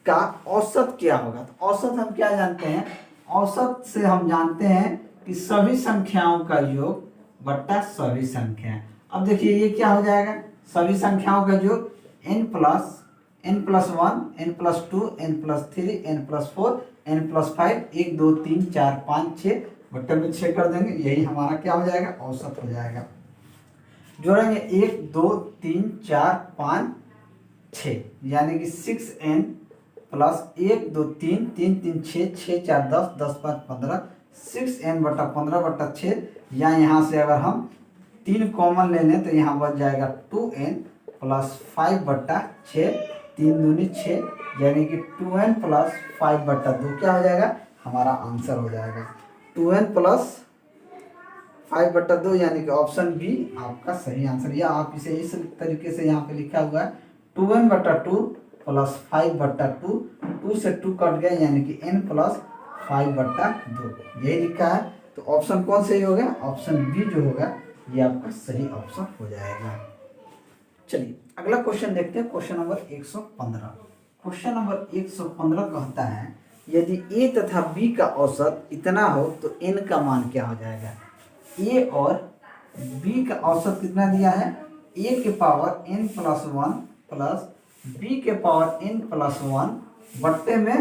Speaker 1: का औसत क्या होगा। तो औसत हम क्या जानते हैं, औसत से हम जानते हैं कि सभी संख्याओं का योग बट्टा सभी संख्याएं। अब देखिए ये क्या हो जाएगा, सभी संख्याओं का योग n plus 1, n plus 2, n plus 3, n plus 4, n plus 5, 1 2 3 4 5 6 बट्टे में 6 कर देंगे, यही हमारा क्या हो जाएगा, औसत हो जाएगा। जोड़ेंगे 1 2 3 4 5 6, यानी कि 6n प्लस 1 2 3 3 3 6 6 4 10 10 5 15, 6n बटा 15 बटा 6, या यहाँ से अगर हम 3 कॉमन ले लें तो यहाँ बच जाएगा 2n प्लस 5 बट्टा 6, 3 दूनी 6, यानी कि 2n प्लस 5 बट्टा 2 क्या हो जाएगा, हमारा आंसर हो जाएगा 2n प्लस 5 बट्टा 2, यानी कि ऑप्शन बी आपका सही आंसर। या आप इसे इस तरीके से यहाँ पे लिखा हुआ है 2n बट्टा 2 प्लस 5 बट्टा 2, 2 से 2 कट गया, यानी कि n प्लस 5 बट्टा 2, यही लिखा है। तो ऑप्शन कौन सही होगा, ऑप्शन बी जो होगा ये आपका सही ऑप्शन हो जाएगा। चलिए अगला क्वेश्चन देखते हैं, क्वेश्चन नंबर 115। क्वेश्चन नंबर 115 कहता है यदि a तथा b का औसत इतना हो तो n का मान क्या हो जाएगा। a और b का औसत कितना दिया है, a के power n plus 1 plus b के पावर n प्लस 1 बट्टे में a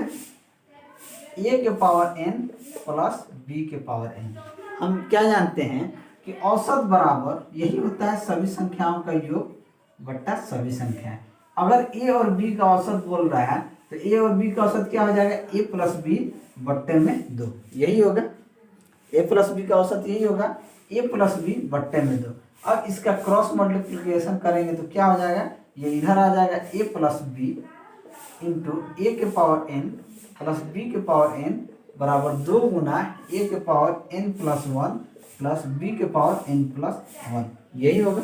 Speaker 1: के पावर n प्लस b के पावर n। हम क्या जानते हैं कि औसत बराबर यही होता है सभी संख्याओं का योग बट्टा सभी संख्याएं। अगर a और b का औसत बोल रहा है तो a और b का औसत क्या हो जाएगा, a प्लस b बट्टे में 2, यही होगा। a प्लस b का औसत यही होगा, a प्लस b बट्टे में 2। अब इसका क्रॉस मल्टीप्लिकेशन करेंगे तो क्या हो जाएगा, ये इधर आ जाएगा a plus b into A के पावर n प्लस b के पावर n बराबर 2 गुना a के power n plus 1 plus b के पावर n प्लस 1, यही होगा।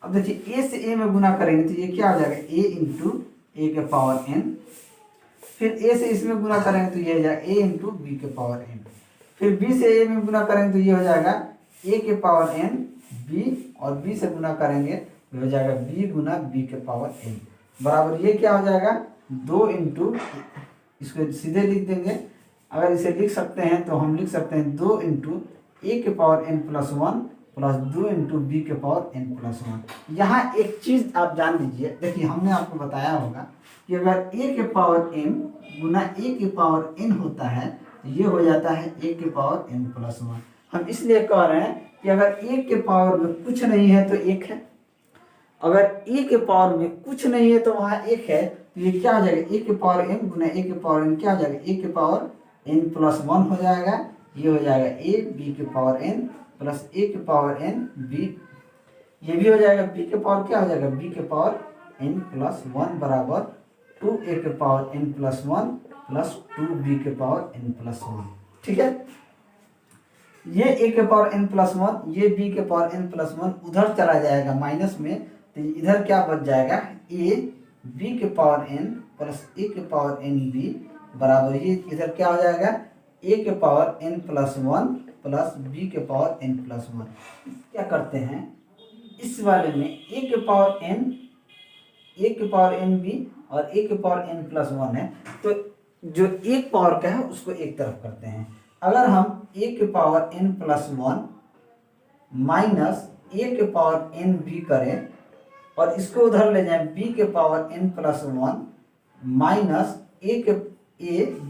Speaker 1: अब देखिए a से a में गुना करेंगे तो ये क्या हो जाएगा, a इंटू ए के पावर n, फिर a से इसमें गुना करेंगे तो ये हो जाएगा a इंटू बी के पावर n, फिर b से a में गुना करेंगे तो ये हो जाएगा a के पावर n b, और b से गुना करेंगे तो हो जाएगा b गुना b के पावर n बराबर ये क्या हो जाएगा 2 इंटू, इसको सीधे लिख देंगे। अगर इसे लिख सकते हैं तो हम लिख सकते हैं 2 इंटू ए के power n plus 1 plus 2 into B के पावर n प्लस 1। यहाँ एक चीज़ आप जान लीजिए, देखिए हमने आपको बताया होगा कि अगर a के पावर m गुना a के पावर n होता है तो ये हो जाता है a के पावर n प्लस 1। हम इसलिए कह रहे हैं कि अगर a के पावर में कुछ नहीं है तो 1 है, अगर a के पावर में कुछ नहीं है तो वहाँ 1 है, तो ये क्या हो जाएगा a के पावर m गुना a के पावर n क्या हो जाएगा a के पावर n प्लस 1 हो जाएगा, ये हो जाएगा a b के पावर n प्लस a के पावर n b, ये भी हो जाएगा b के पावर क्या हो जाएगा b के पावर n प्लस 1 बराबर 2a के power n plus 1 plus 2b के पावर n प्लस 1। ठीक है, ये a के पावर n प्लस 1, ये b के पावर n प्लस 1 उधर चला जाएगा माइनस में, तो इधर क्या बच जाएगा a b के पावर n प्लस a के पावर n b बराबर ये इधर क्या हो जाएगा a के power n plus 1 plus b के पावर n प्लस 1। क्या करते हैं इस वाले में a के पावर n b और a के पावर n प्लस 1 है, तो जो एक पावर का है उसको एक तरफ करते हैं। अगर हम a के power n plus 1 minus a के पावर n b करें और इसको उधर ले जाएं b के power n plus 1 minus a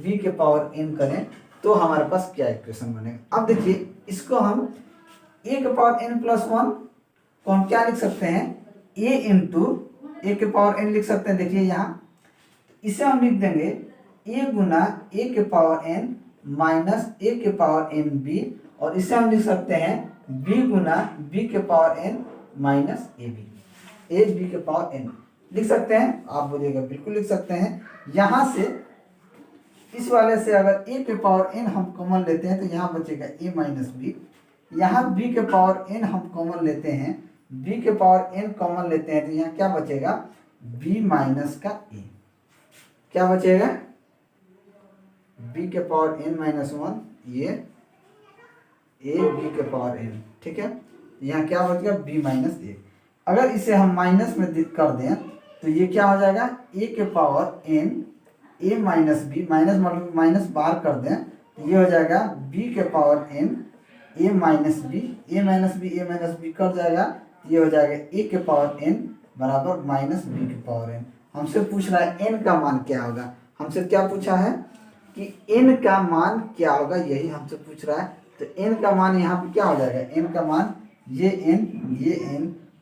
Speaker 1: b के पावर n करें, तो हमारे पास क्या इक्वेशन बनेगा। अब देखिए इसको हम a के पावर n प्लस 1 को हम क्या लिख सकते हैं, a इंटू a के पावर n लिख सकते हैं। देखिए यहाँ इसे हम लिख देंगे a गुना a के पावर n माइनस a के पावर n b, और इसे हम लिख सकते हैं b गुना b के power n minus a b के पावर n लिख सकते हैं। आप बोलिएगा बिल्कुल लिख सकते हैं। यहाँ से इस वाले से अगर a के पावर n हम कॉमन लेते हैं तो यहाँ बचेगा a माइनस बी। यहाँ b के पावर n हम कॉमन लेते हैं, b के पावर n कॉमन लेते हैं, तो यहाँ क्या बचेगा, b माइनस का a। क्या बचेगा, b के पावर n माइनस 1 ये a b के पावर n, ठीक है। यहाँ क्या बचेगा, b माइनस a। अगर इसे हम माइनस में कर दें तो ये क्या हो जाएगा, a के power n a minus B, minus मतलब माइनस बाहर कर दें तो ये हो जाएगा b के power n a minus B, a minus B cut जाएगा, ये हो जाएगा a के पावर n बराबर माइनस b के पावर n। हमसे पूछ रहा है n का मान क्या होगा, हमसे क्या पूछा है कि n का मान क्या होगा, यही हमसे पूछ रहा है। तो n का मान यहाँ पे क्या हो जाएगा, n का मान ये n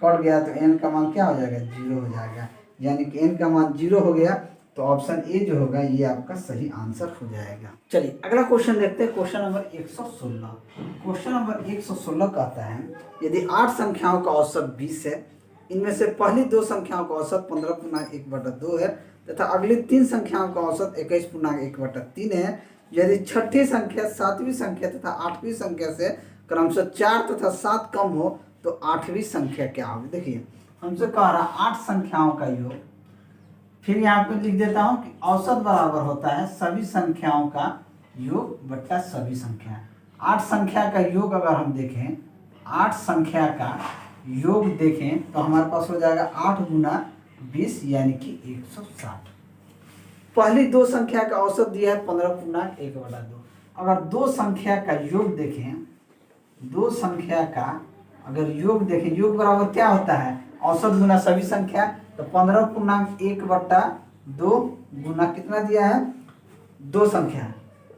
Speaker 1: कट गया तो n का मान क्या हो जाएगा, 0 हो जाएगा। यानी कि n का मान 0 हो गया, तो ऑप्शन ए जो होगा ये आपका सही आंसर हो जाएगा। चलिए अगला क्वेश्चन देखते हैं, क्वेश्चन नंबर 116। क्वेश्चन नंबर 116 कहता है यदि 8 संख्याओं का औसत 20 है, इनमें से पहली 2 संख्याओं का औसत 15.1/2 है तथा अगली 3 संख्याओं का औसत 21.1/3 है। यदि छठी संख्या, 7वीं संख्या तथा 8वीं संख्या से क्रमशः 4 तथा 7 कम हो तो 8वीं संख्या क्या होगी। देखिए हमसे कह रहा 8 संख्याओं का योग, फिर यहाँ पे लिख देता हूँ कि औसत बराबर होता है सभी संख्याओं का योग बट्टा सभी संख्या। 8 संख्या का योग अगर हम देखें, 8 संख्या का योग देखें तो हमारे पास हो जाएगा 8 गुना 20 यानी कि 160। पहली 2 संख्या का औसत दिया है 15.1/2। अगर 2 संख्या का योग देखें, 2 संख्या का अगर योग देखें, योग बराबर क्या होता है, औसत गुना सभी संख्या। तो 15.1/2 गुना कितना दिया है, 2 संख्या,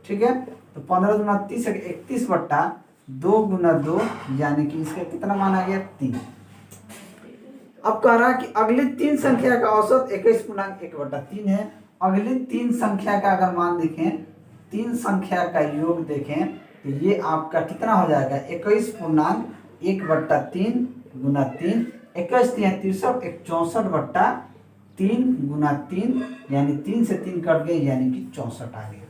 Speaker 1: ठीक है। तो 15 गुना 30 31/2 गुना 2 यानी कि इसका कितना मान आ गया, 3। अब कह रहा है कि अगली 3 संख्या का औसत 21.1/3 है। अगली 3 संख्या का अगर मान देखें, 3 संख्या का योग देखें तो ये आपका कितना हो जाएगा, 21.1/3 गुना 3, 21 63 64/3 गुना 3 यानी 3 से 3 कट गए यानी कि 64 आ गया।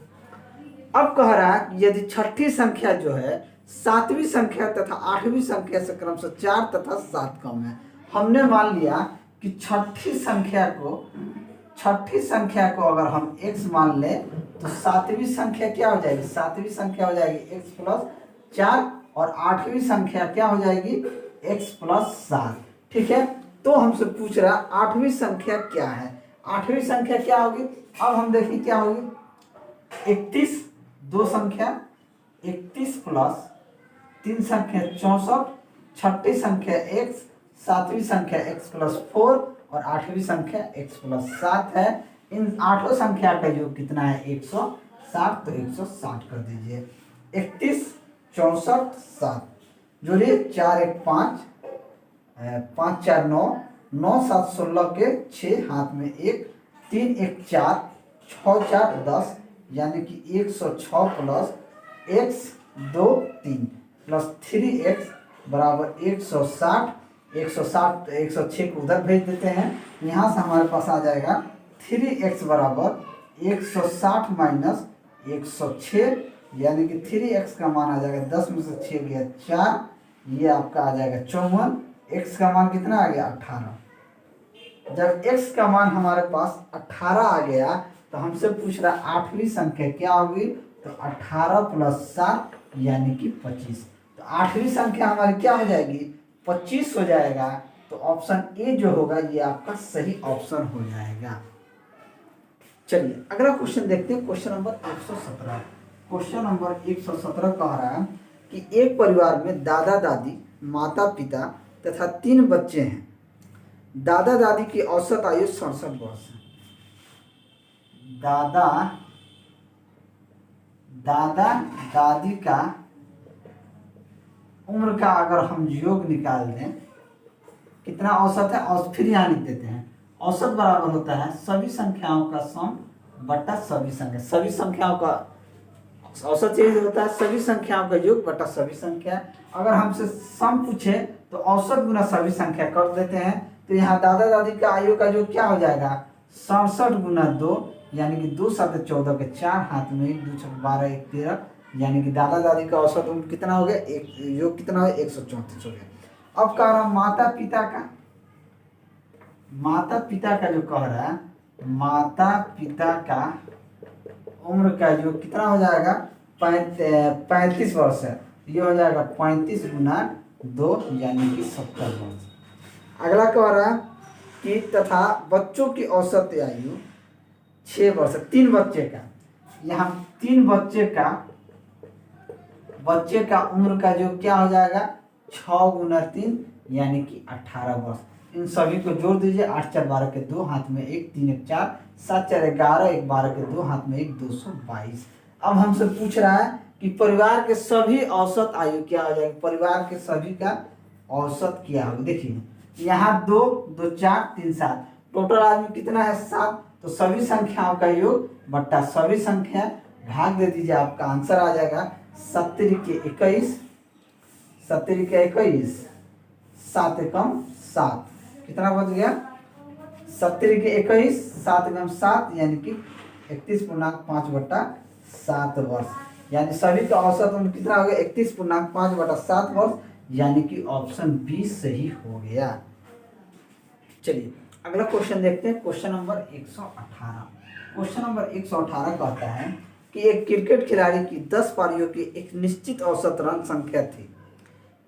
Speaker 1: अब कह रहा है कि यदि छठी संख्या जो है 7वीं संख्या तथा 8वीं संख्या से क्रमशः 4 तथा 7 कम है। हमने मान लिया कि छठी संख्या को अगर हम x मान लें तो 7वीं संख्या क्या हो जाएगी, 7वीं संख्या हो जाएगी x + 4 और 8वीं संख्या क्या हो जाएगी, x + 7, ठीक है। तो हमसे पूछ रहा 8वीं संख्या क्या है, 8वीं संख्या क्या होगी। अब हम देखिए क्या होगी, 31, 2 संख्या 31 प्लस 3 संख्या 64, छठी संख्या x, 7वीं संख्या x + 4 और 8वीं संख्या x + 7 है। इन 8 संख्या का योग कितना है, 160, तो 160 कर दीजिए। 31 64 7 जोड़िए, 4 1 5 5 4 9 9 7 16 के 6 हाथ में 1 3 1 4 6 4 10 यानी कि 106 प्लस x 2 3 प्लस 3x बराबर 160। 160 106 को उधर भेज देते हैं, यहाँ से हमारे पास आ जाएगा 3x बराबर 160 माइनस 106 यानी कि 3x का मान आ जाएगा 10 में से 6 गया 4, ये आपका आ जाएगा 54। x का मान कितना आ गया, 18। जब x का मान हमारे पास 18 आ गया तो हमसे पूछ रहा 8वीं संख्या क्या होगी, तो 18 + 7 यानी कि 25। तो 8वीं संख्या हमारी क्या हो जाएगी, 25 हो जाएगा। तो ऑप्शन ए जो होगा ये आपका सही ऑप्शन हो जाएगा। चलिए अगला क्वेश्चन देखते हैं, क्वेश्चन नंबर 117। क्वेश्चन नंबर 117 कह रहा है कि एक परिवार में दादा दादी, माता पिता तथा 3 बच्चे हैं। दादा दादी की औसत आयु 67 वर्ष है। दादा दादा दादी का उम्र का अगर हम योग निकाल दें, कितना औसत है, औसत फिर यहाँ लिख देते हैं। औसत बराबर होता है सभी संख्याओं का सम बटा सभी संख्या। सभी संख्याओं का औसत यही होता है सभी संख्याओं का योग बटा सभी संख्या। अगर हमसे सम पूछे तो औसत गुना सभी संख्या कर देते हैं। तो यहाँ दादा दादी का आयु का योग क्या हो जाएगा, 67 गुना 2 यानी कि 2 7 14 के 4 हाथ में 1 2 6 12 1 13 यानी कि दादा दादी का औसत उम्र कितना हो गया, एक योग कितना हो गया, 134 हो गया। अब कह रहा माता पिता का, माता पिता का जो कह रहा है, माता पिता का उम्र का योग कितना हो जाएगा, 35 वर्ष है। ये हो जाएगा 35 गुना 2 यानी कि 70 वर्ष। अगला कह रहा है कि तथा बच्चों की औसत आयु 6 वर्ष। 3 बच्चे का, यहाँ 3 बच्चे का उम्र का जो क्या हो जाएगा, 6 गुना 3 यानी कि 18 वर्ष। इन सभी को जोड़ दीजिए, 8 4 12 के 2 हाथ में 1 3 1 4 7 4 11 1 12 के 2 हाथ में 1 222। अब हमसे पूछ रहा है कि परिवार के सभी औसत आयु क्या हो जाएगी, परिवार के सभी का औसत क्या होगा। देखिए यहाँ 2 2 4 3 7 टोटल आदमी कितना है, 7। तो सभी संख्याओं का योग बट्टा सभी संख्या भाग दे दीजिए, आपका आंसर आ जाएगा 70 के 21 70 के 21 7 एकम 7 कितना बच गया, 70 के 21 7 एकम 7 यानी कि 31.5 बट्टा 7 वर्ष। यानी सभी का औसत उम्र कितना हो गया, 31.5 बटा 7 वर्ष यानी कि ऑप्शन बी सही हो गया। चलिए अगला क्वेश्चन देखते हैं, क्वेश्चन नंबर 118। क्वेश्चन नंबर 118 कहता है कि एक क्रिकेट खिलाड़ी की 10 पारियों की एक निश्चित औसत रन संख्या थी।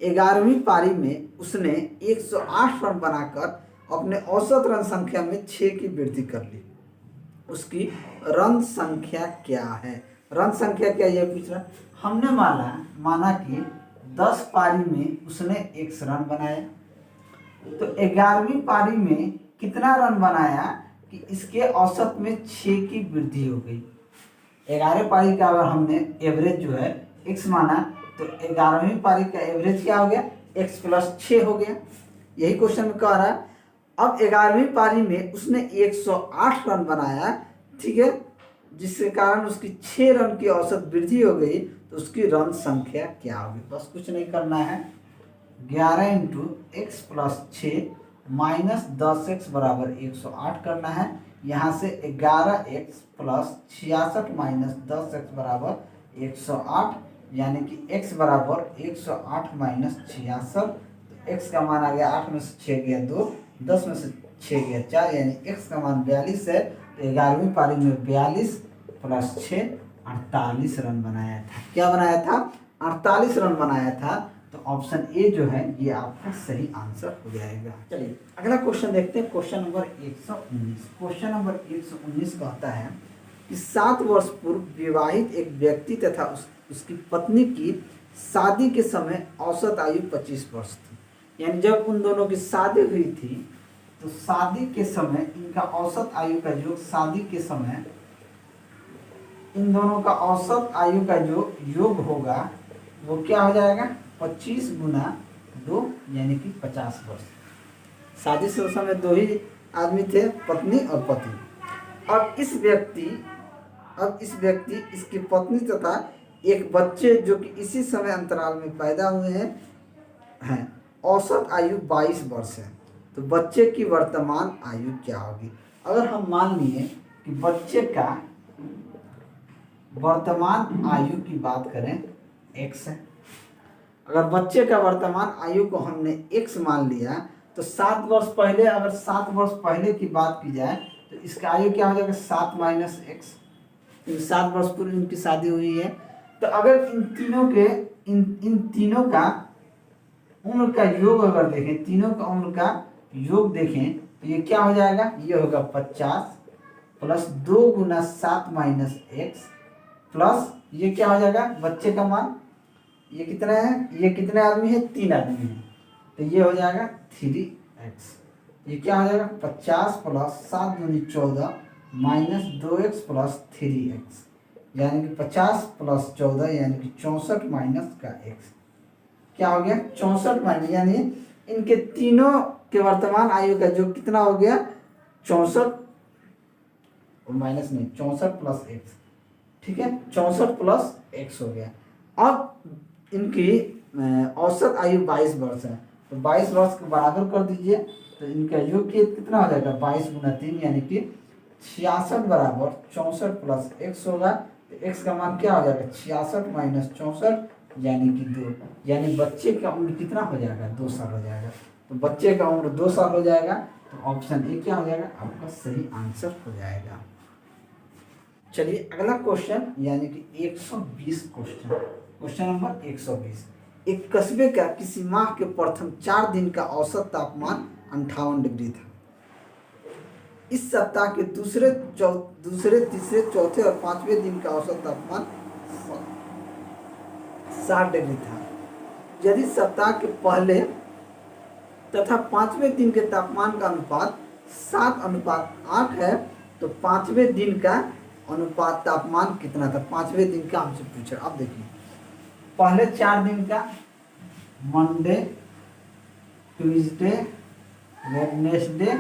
Speaker 1: 11वीं पारी में उसने 108 रन बनाकर अपने औसत रन संख्या में 6 की वृद्धि कर ली। उसकी रन संख्या क्या है, रन संख्या क्या ये पूछ रहा। हमने माना कि 10 पारी में उसने 1 रन बनाया, तो 11वीं पारी में कितना रन बनाया कि इसके औसत में 6 की वृद्धि हो गई। 11 पारी का अगर हमने एवरेज जो है x माना, तो 11वीं पारी का एवरेज क्या हो गया, x + 6 हो गया। यही क्वेश्चन में कह रहा है। अब 11वीं पारी में उसने 108 रन बनाया, ठीक है, जिसके कारण उसकी 6 रन की औसत वृद्धि हो गई। तो उसकी रन संख्या क्या होगी, बस कुछ नहीं करना है, 11 × x + 6 - 10x बराबर 108 करना है। यहाँ से 11x + 66 - 10x बराबर 108 यानी कि x बराबर 108 - 66। तो x का मान आ गया, 8 में से 6 गया 2, 10 में से 6 गया 4 यानी x का मान 42 है। तो 11वीं पारी में 42 + 6 48 रन बनाया था। क्या बनाया था, 48 रन बनाया था। तो ऑप्शन ए जो है ये आपका सही आंसर हो जाएगा। चलिए अगला क्वेश्चन देखते हैं, क्वेश्चन नंबर 119। क्वेश्चन नंबर 119 कहता है कि 7 वर्ष पूर्व विवाहित एक व्यक्ति तथा उसकी पत्नी की शादी के समय औसत आयु 25 वर्ष थी। यानी जब उन दोनों की शादी हुई थी, तो शादी के समय इनका औसत आयु का योग, शादी के समय इन दोनों का औसत आयु का जो योग होगा वो क्या हो जाएगा, 25 गुना 2 यानी कि 50 वर्ष। शादी से उस समय 2 ही आदमी थे, पत्नी और पति। अब इस व्यक्ति इसकी पत्नी तथा एक बच्चे जो कि इसी समय अंतराल में पैदा हुए हैं, औसत आयु 22 वर्ष है। तो बच्चे की वर्तमान आयु क्या होगी। अगर हम मान लिए कि बच्चे का वर्तमान आयु की बात करें x है, अगर बच्चे का वर्तमान आयु को हमने x मान लिया, तो 7 वर्ष पहले, अगर 7 वर्ष पहले की बात की जाए तो इसका आयु क्या हो जाएगा, 7 - x। 7 वर्ष पूर्व इनकी शादी हुई है। तो अगर इन तीनों का उम्र का योग अगर देखें, तीनों का उम्र का योग देखें, तो ये क्या हो जाएगा, ये होगा 50 प्लस 2 गुना 7 माइनस एक्स प्लस ये क्या हो जाएगा बच्चे का मान, ये कितना है, ये कितने आदमी है, 3 आदमी है, तो ये हो जाएगा 3x। ये क्या हो जाएगा 50 प्लस 7 दूनी 14 माइनस 2x प्लस 3x, यानी कि 50 प्लस 14 यानी कि 64 माइनस का x, क्या हो गया 64 माइनस, यानी इनके तीनों के वर्तमान आयु का जो कितना हो गया 64 माइनस नहीं 64 प्लस एक्स, ठीक है 64 प्लस एक्स हो गया। अब इनकी औसत आयु 22 वर्ष है, तो 22 वर्ष के बराबर कर दीजिए, तो इनका योग कितना हो जाएगा 22 गुना 3 यानी कि 66 बराबर 64 प्लस एक्स होगा, तो एक्स का मान क्या हो जाएगा 66 माइनस 64 यानी कि 2, यानी बच्चे का उम्र कितना हो जाएगा 2 साल हो जाएगा, तो बच्चे का उम्र 2 साल हो जाएगा, तो ऑप्शन ए क्या हो जाएगा आपका सही आंसर हो जाएगा। चलिए अगला क्वेश्चन यानी कि 120 क्वेश्चन नंबर 120। एक कस्बे का किसी माह के प्रथम 4 दिन का औसत तापमान 58 डिग्री था। इस सप्ताह के दूसरे, तीसरे, चौथे और 5वें दिन का औसत तापमान 60 डिग्री था। यदि सप्ताह के पहले तथा 5वें दिन के तापमान का अनुपात 7:8 है, तो 5वें दिन का अनुपात तापमान कितना था, 5वें दिन का हमसे पूछा। अब देखिए पहले 4 दिन का Monday, Tuesday, Wednesday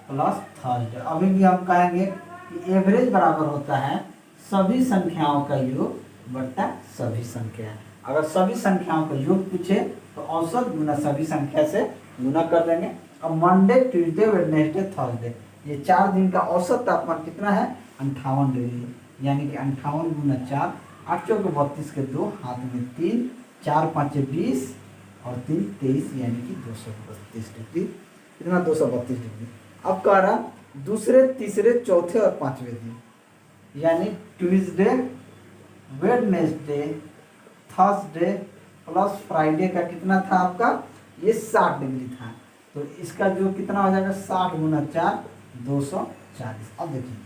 Speaker 1: plus Thursday, अभी भी हम कहेंगे कि एवरेज बराबर होता है सभी संख्याओं का योग बट्टा सभी संख्या। अगर सभी संख्याओं का योग पूछे तो औसत गुना सभी संख्या से गुना कर देंगे। अब मंडे, ट्यूसडे, वेडनेसडे, थर्सडे, ये 4 दिन का औसत तापमान कितना है 58 डिग्री, यानी कि 58 गुना 4, 8 चौके 32 के 2, हाथ में 3, 4 5 20 और 3 23, यानी कि 232 डिग्री, कितना 232 डिग्री। अब कह रहा दूसरे, तीसरे, चौथे और 5वें दिन, यानी Tuesday, Wednesday, Thursday plus Friday का कितना था आपका, ये 60 डिग्री था, तो इसका जो कितना हो जाएगा 60 गुना 4 240। अब देखिए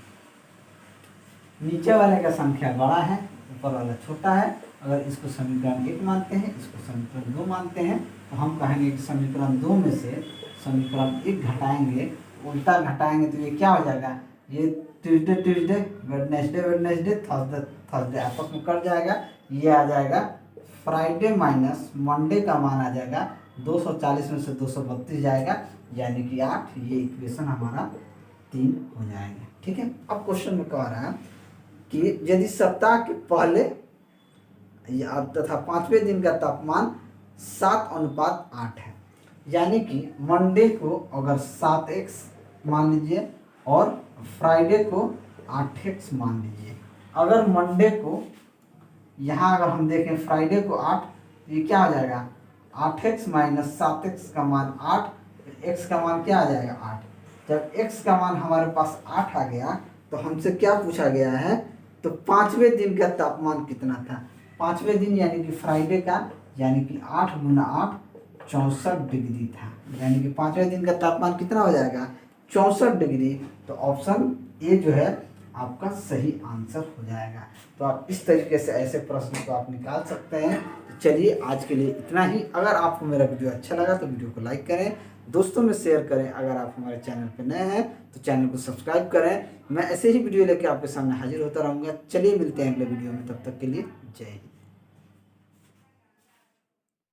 Speaker 1: नीचे वाले का संख्या बड़ा है, ऊपर वाला छोटा है। अगर इसको समीकरण 1 मानते हैं, इसको समीकरण 2 मानते हैं, तो हम कहेंगे कि समीकरण 2 में से समीकरण 1 घटाएंगे, उल्टा घटाएंगे, तो ये क्या हो जाएगा, ये Tuesday Tuesday, Wednesday Wednesday, Thursday Thursday आपस में कट जाएगा, ये आ जाएगा फ्राइडे माइनस मंडे का मान आ जाएगा 240 में से 232 जाएगा, यानी कि 8, ये इक्वेशन हमारा 3 हो जाएगा। ठीक है। अब क्वेश्चन में कह रहा है कि यदि सप्ताह के पहले तथा 5वें दिन का तापमान 7:8 है, यानी कि मंडे को अगर 7x मान लीजिए और फ्राइडे को 8x मान लीजिए। अगर मंडे को यहाँ अगर हम देखें फ्राइडे को 8, तो ये क्या हो जाएगा 8x माइनस 7x का मान 8, तो x का मान क्या आ जाएगा 8। जब x का मान हमारे पास 8 आ गया तो हमसे क्या पूछा गया है, तो 5वें दिन का तापमान कितना था। 5वें दिन यानी कि फ्राइडे का, यानी कि 8 गुना 8 64 डिग्री था, यानी कि 5वें दिन का तापमान कितना हो जाएगा 64 डिग्री। तो ऑप्शन ए जो है आपका सही आंसर हो जाएगा। तो आप इस तरीके से ऐसे प्रश्न को आप निकाल सकते हैं। तो चलिए आज के लिए इतना ही। अगर आपको मेरा वीडियो अच्छा लगा तो वीडियो को लाइक करें, दोस्तों में शेयर करें। अगर आप हमारे चैनल पर नए हैं तो चैनल को सब्सक्राइब करें। मैं ऐसे ही वीडियो लेकर आपके सामने हाजिर होता रहूँगा। चलिए मिलते हैं अगले वीडियो में, तब तक के लिए जय हिंद।